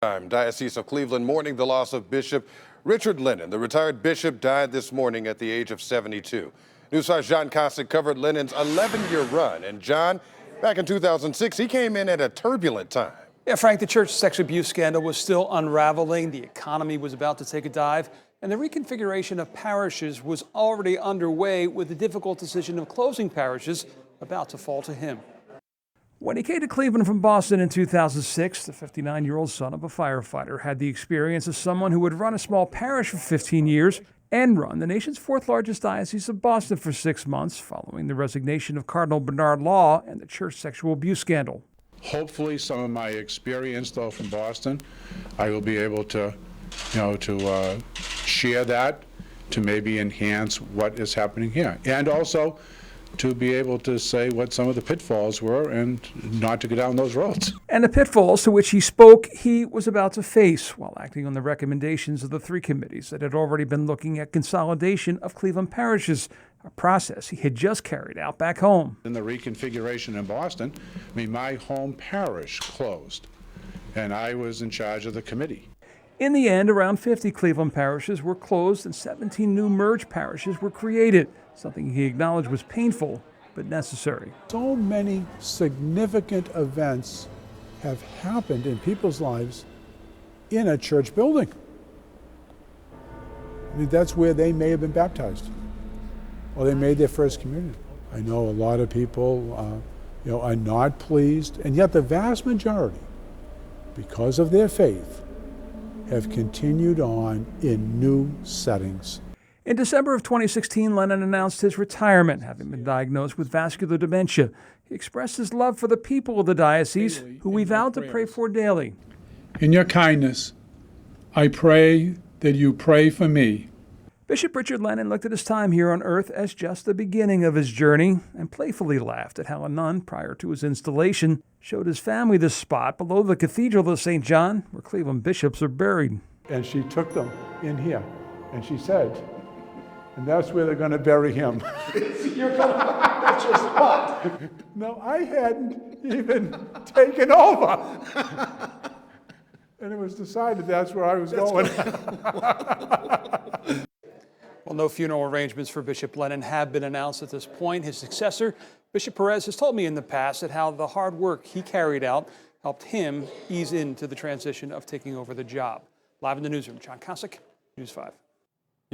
Diocese of Cleveland mourning the loss of Bishop Richard Lennon. The retired bishop died this morning at the age of 72. News 5's John Kosick covered Lennon's 11-year run. And John, back in 2006, he came in at a turbulent time. Yeah, Frank, the church sex abuse scandal was still unraveling. The economy was about to take a dive, and the reconfiguration of parishes was already underway, with the difficult decision of closing parishes about to fall to him. When he came to Cleveland from Boston in 2006, the 59-year-old son of a firefighter had the experience of someone who would run a small parish for 15 years and run the nation's fourth-largest diocese of Boston for 6 months following the resignation of Cardinal Bernard Law and the church sexual abuse scandal. Hopefully some of my experience, though, from Boston, I will be able to, share that to maybe enhance what is happening here. And also to be able to say what some of the pitfalls were and not to go down those roads. And the pitfalls to which he spoke, he was about to face while acting on the recommendations of the 3 committees that had already been looking at consolidation of Cleveland parishes, a process he had just carried out back home. In the reconfiguration in Boston, my home parish closed, and I was in charge of the committee. In the end, around 50 Cleveland parishes were closed and 17 new merged parishes were created, something he acknowledged was painful but necessary. So many significant events have happened in people's lives in a church building. That's where they may have been baptized, or they made their first communion. I know a lot of people are not pleased, and yet the vast majority, because of their faith, have continued on in new settings. In December of 2016, Lennon announced his retirement, having been diagnosed with vascular dementia. He expressed his love for the people of the diocese, who we vowed to pray for daily. In your kindness, I pray that you pray for me. Bishop Richard Lennon looked at his time here on earth as just the beginning of his journey and playfully laughed at how a nun, prior to his installation, showed his family the spot below the Cathedral of St. John where Cleveland bishops are buried. And she took them in here, and she said, and that's where they're going to bury him. That's your spot. No, I hadn't even taken over. And it was decided that's where I was going. Well, no funeral arrangements for Bishop Lennon have been announced at this point. His successor, Bishop Perez, has told me in the past that how the hard work he carried out helped him ease into the transition of taking over the job. Live in the newsroom, John Kosick, News 5.